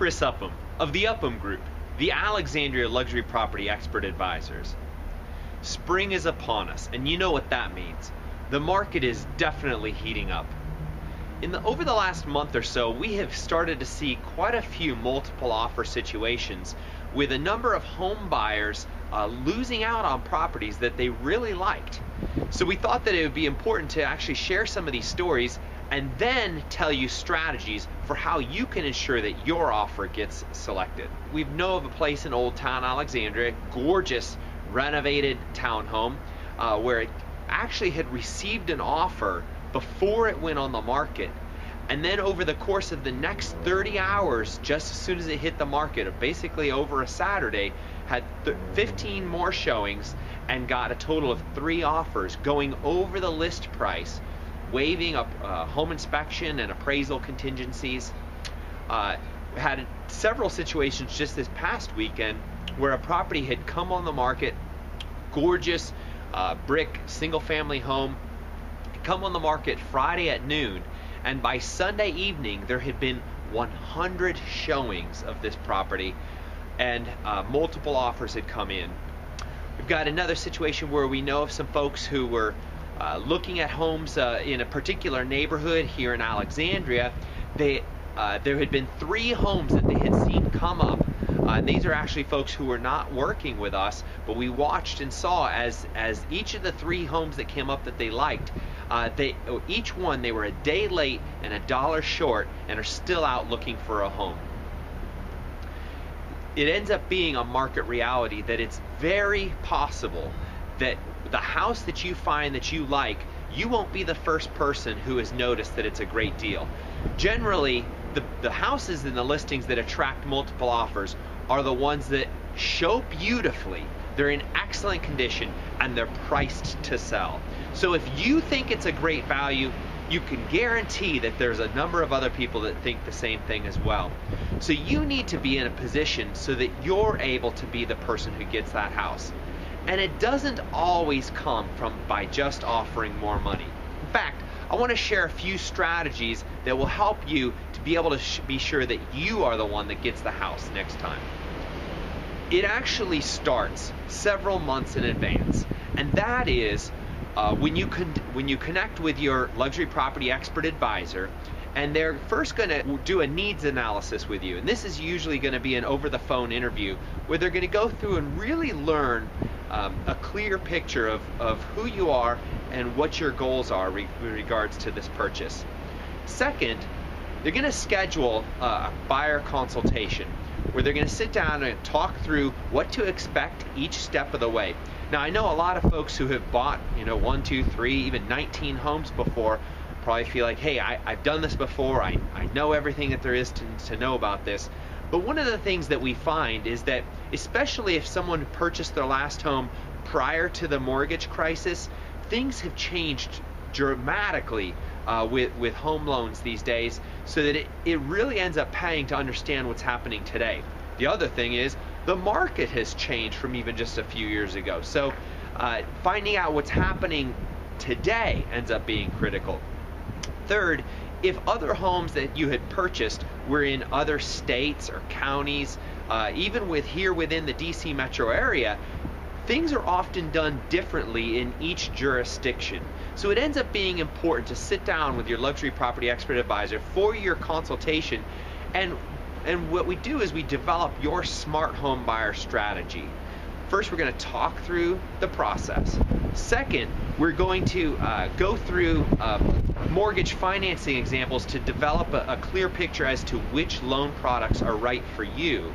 Chris Upham of the Upham Group, the Alexandria Luxury Property Expert Advisors. Spring is upon us, and you know what that means. The market is definitely heating up. Over the last month or so, we have started to see quite a few multiple offer situations with a number of home buyers losing out on properties that they really liked. So we thought that it would be important to actually share some of these stories and then tell you strategies for how you can ensure that your offer gets selected. We know of a place in Old Town Alexandria, gorgeous renovated townhome, where it actually had received an offer before it went on the market, and then over the course of the next 30 hours, just as soon as it hit the market, basically over a Saturday, had 15 more showings and got a total of 3 offers going over the list price, waiving a home inspection and appraisal contingencies. Had several situations just this past weekend where a property had come on the market, gorgeous brick single-family home, come on the market Friday at noon, and by Sunday evening there had been 100 showings of this property, and multiple offers had come in. We've got another situation where we know of some folks who were looking at homes in a particular neighborhood here in Alexandria. There had been 3 homes that they had seen come up. These are actually folks who were not working with us, but we watched and saw as each of the 3 homes that came up that they liked, each one they were a day late and $1 short and are still out looking for a home. It ends up being a market reality that it's very possible that the house that you find that you like, you won't be the first person who has noticed that it's a great deal. Generally, the houses and the listings that attract multiple offers are the ones that show beautifully, they're in excellent condition, and they're priced to sell. So if you think it's a great value, you can guarantee that there's a number of other people that think the same thing as well. So you need to be in a position so that you're able to be the person who gets that house. And it doesn't always come by just offering more money. In fact, I want to share a few strategies that will help you to be able to be sure that you are the one that gets the house next time. It actually starts several months in advance, and that is when you connect with your luxury property expert advisor, and they're first going to do a needs analysis with you. And this is usually going to be an over-the-phone interview where they're going to go through and really learn a clear picture of who you are and what your goals are with regards to this purchase. Second, they're going to schedule a buyer consultation where they're going to sit down and talk through what to expect each step of the way. Now, I know a lot of folks who have bought 1, 2, 3, even 19 homes before probably feel like, hey, I've done this before, I know everything that there is to know about this. But one of the things that we find is that, especially if someone purchased their last home prior to the mortgage crisis, things have changed dramatically with home loans these days, so that it really ends up paying to understand what's happening today. The other thing is the market has changed from even just a few years ago. So finding out what's happening today ends up being critical. Third, if other homes that you had purchased were in other states or counties, even within the DC metro area, things are often done differently in each jurisdiction. So it ends up being important to sit down with your luxury property expert advisor for your consultation, and what we do is we develop your smart home buyer strategy. First, we're going to talk through the process. Second, we're going to go through mortgage financing examples to develop a clear picture as to which loan products are right for you.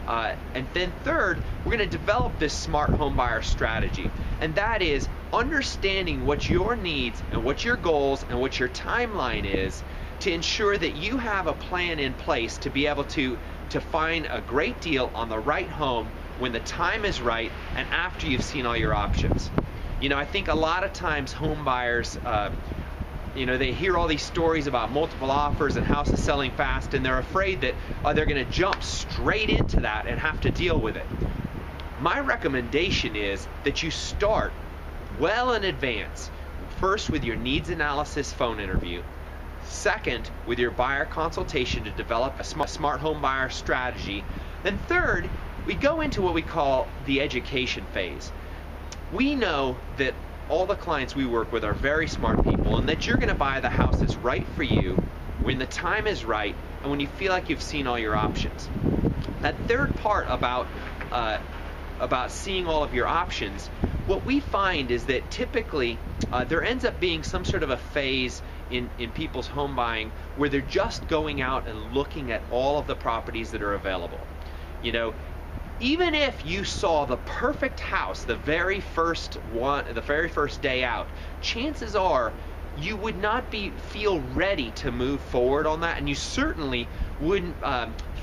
And then third, we're going to develop this smart home buyer strategy. And that is understanding what your needs and what your goals and what your timeline is to ensure that you have a plan in place to be able to find a great deal on the right home when the time is right and after you've seen all your options. I think a lot of times home buyers, they hear all these stories about multiple offers and houses selling fast, and they're afraid that they're going to jump straight into that and have to deal with it. My recommendation is that you start well in advance, first with your needs analysis phone interview, Second, with your buyer consultation to develop a smart home buyer strategy. Then third, we go into what we call the education phase. We know that all the clients we work with are very smart people, and that you're going to buy the house that's right for you when the time is right and when you feel like you've seen all your options. That third part about seeing all of your options, what we find is that typically there ends up being some sort of a phase in people's home buying where they're just going out and looking at all of the properties that are available. You know, even if you saw the perfect house the very first day out, chances are you would not feel ready to move forward on that, and you certainly wouldn't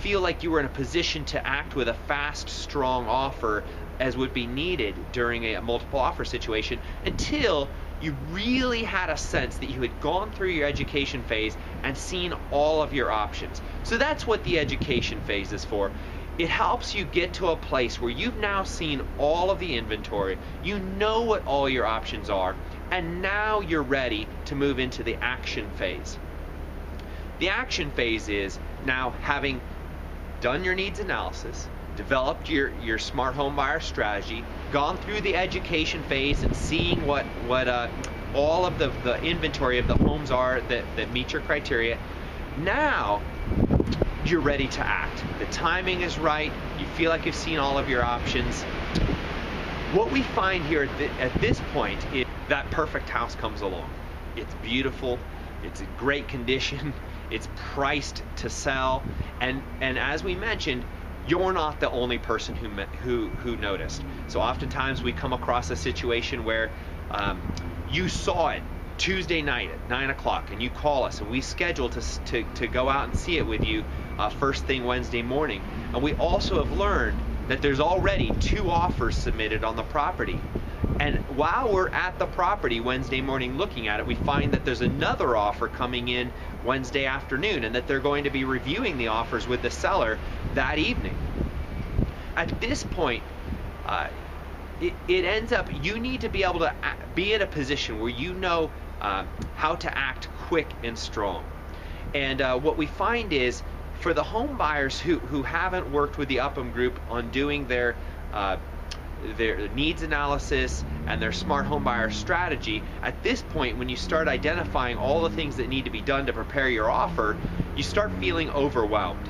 feel like you were in a position to act with a fast, strong offer as would be needed during a multiple offer situation until you really had a sense that you had gone through your education phase and seen all of your options. So that's what the education phase is for. It helps you get to a place where you've now seen all of the inventory, you know what all your options are, and now you're ready to move into the action phase. The action phase is now having done your needs analysis, developed your smart home buyer strategy, gone through the education phase and seeing what all of the inventory of the homes are that meet your criteria. Now you're ready to act. The timing is right. You feel like you've seen all of your options. What we find here at this point is that perfect house comes along. It's beautiful. It's in great condition. It's priced to sell. And as we mentioned, you're not the only person who noticed. So oftentimes we come across a situation where you saw it Tuesday night at 9 o'clock and you call us and we schedule to go out and see it with you first thing Wednesday morning. And we also have learned that there's already 2 offers submitted on the property. And while we're at the property Wednesday morning looking at it, we find that there's another offer coming in Wednesday afternoon and that they're going to be reviewing the offers with the seller that evening. At this point, it ends up you need to be able to be in a position where you know how to act quick and strong. And what we find is for the home buyers who haven't worked with the Upham group on doing their needs analysis and their smart home buyer strategy, at this point when you start identifying all the things that need to be done to prepare your offer, you start feeling overwhelmed.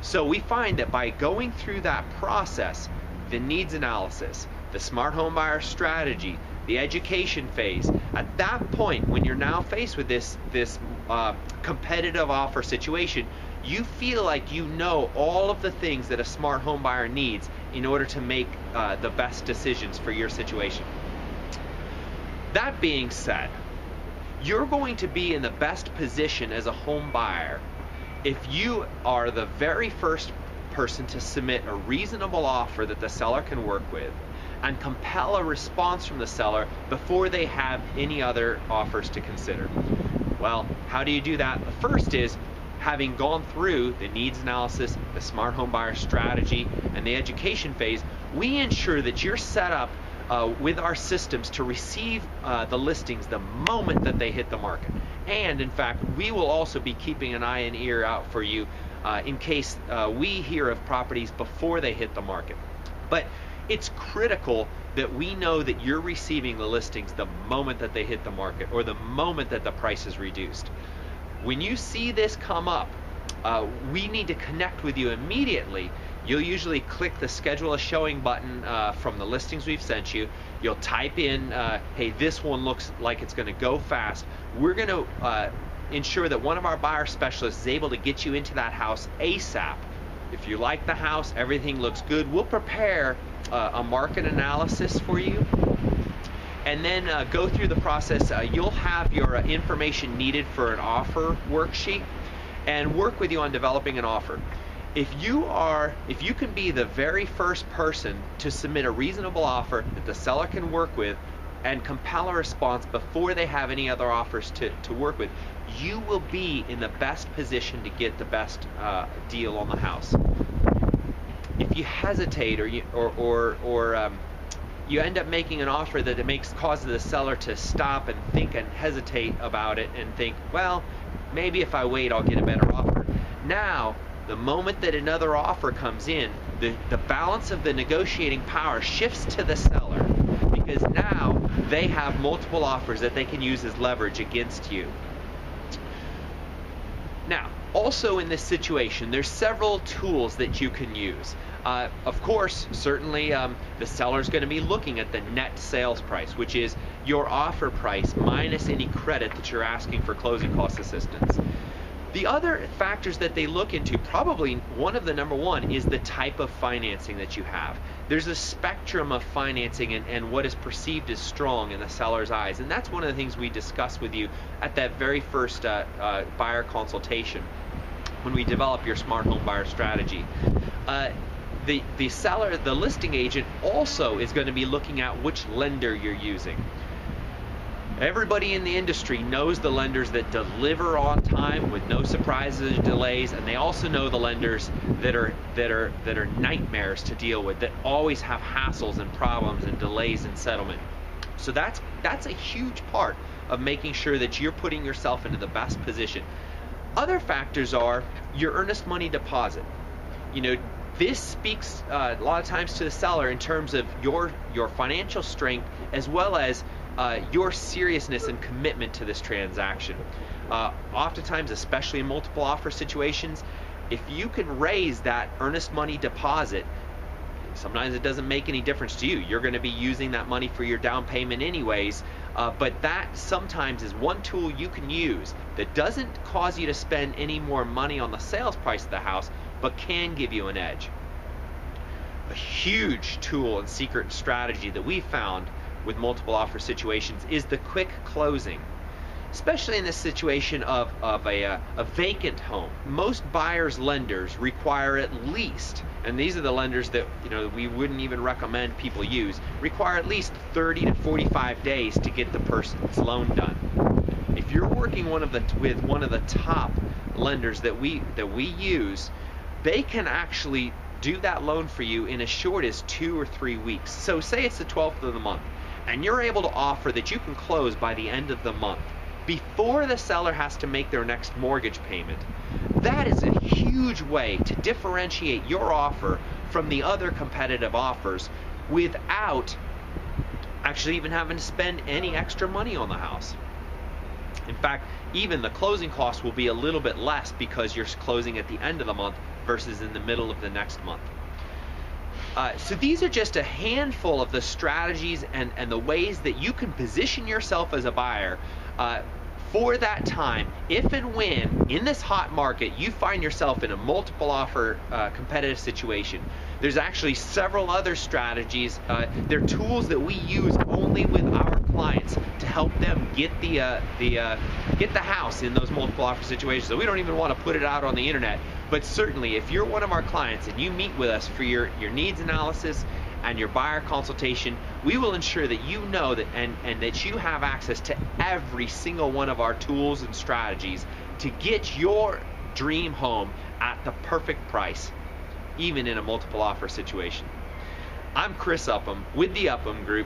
So we find that by going through that process, the needs analysis, the smart home buyer strategy, the education phase, at that point when you're now faced with this competitive offer situation, you feel like you know all of the things that a smart home buyer needs in order to make the best decisions for your situation. That being said, you're going to be in the best position as a home buyer if you are the very first person to submit a reasonable offer that the seller can work with and compel a response from the seller before they have any other offers to consider. Well, how do you do that? The first is having gone through the needs analysis, the smart home buyer strategy, and the education phase, we ensure that you're set up with our systems to receive the listings the moment that they hit the market. And in fact, we will also be keeping an eye and ear out for you in case we hear of properties before they hit the market. But it's critical that we know that you're receiving the listings the moment that they hit the market or the moment that the price is reduced. When you see this come up, we need to connect with you immediately. You'll usually click the schedule a showing button from the listings we've sent you. You'll type in, hey, this one looks like it's going to go fast. We're going to ensure that one of our buyer specialists is able to get you into that house ASAP. If you like the house, everything looks good, we'll prepare a market analysis for you and then go through the process. You'll have your information needed for an offer worksheet and work with you on developing an offer. If you can be the very first person to submit a reasonable offer that the seller can work with and compel a response before they have any other offers to work with, you will be in the best position to get the best deal on the house. If you hesitate or you end up making an offer that causes the seller to stop and think and hesitate about it and think, well, maybe if I wait I'll get a better offer. Now, the moment that another offer comes in, the balance of the negotiating power shifts to the seller, because now they have multiple offers that they can use as leverage against you. Now, also in this situation, there's several tools that you can use. Of course, certainly the seller's going to be looking at the net sales price, which is your offer price minus any credit that you're asking for closing cost assistance. The other factors that they look into, probably one of the number one, is the type of financing that you have. There's a spectrum of financing and what is perceived as strong in the seller's eyes, and that's one of the things we discuss with you at that very first buyer consultation when we develop your smart home buyer strategy. The seller, the listing agent, also is going to be looking at which lender you're using. Everybody in the industry knows the lenders that deliver on time with no surprises or delays, and they also know the lenders that are nightmares to deal with, that always have hassles and problems and delays in settlement. So that's a huge part of making sure that you're putting yourself into the best position. Other factors are your earnest money deposit. You know, this speaks a lot of times to the seller in terms of your financial strength, as well as your seriousness and commitment to this transaction. Oftentimes, especially in multiple offer situations, if you can raise that earnest money deposit, sometimes it doesn't make any difference to you. You're going to be using that money for your down payment anyways, but that sometimes is one tool you can use that doesn't cause you to spend any more money on the sales price of the house, but can give you an edge. A huge tool and secret strategy that we found with multiple offer situations is the quick closing, especially in this situation of a vacant home. Most buyers' lenders require at least, and these are the lenders that we wouldn't even recommend people use, require at least 30 to 45 days to get the person's loan done. If you're working with one of the top lenders that we use, they can actually do that loan for you in as short as 2 or 3 weeks. So say it's the 12th of the month, and you're able to offer that you can close by the end of the month, before the seller has to make their next mortgage payment. That is a huge way to differentiate your offer from the other competitive offers without actually even having to spend any extra money on the house. In fact, even the closing costs will be a little bit less because you're closing at the end of the month versus in the middle of the next month. So these are just a handful of the strategies and the ways that you can position yourself as a buyer for that time, if and when in this hot market you find yourself in a multiple offer competitive situation. There's actually several other strategies. They're tools that we use only with our clients to help them get the house in those multiple offer situations. So we don't even want to put it out on the internet. But certainly, if you're one of our clients and you meet with us for your needs analysis and your buyer consultation, we will ensure that you know that and that you have access to every single one of our tools and strategies to get your dream home at the perfect price, even in a multiple offer situation. I'm Chris Upham with the Upham Group,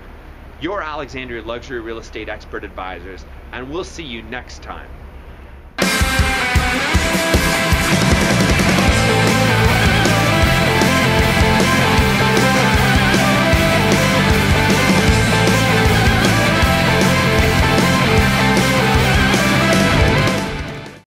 your Alexandria luxury real estate expert advisors, and we'll see you next time.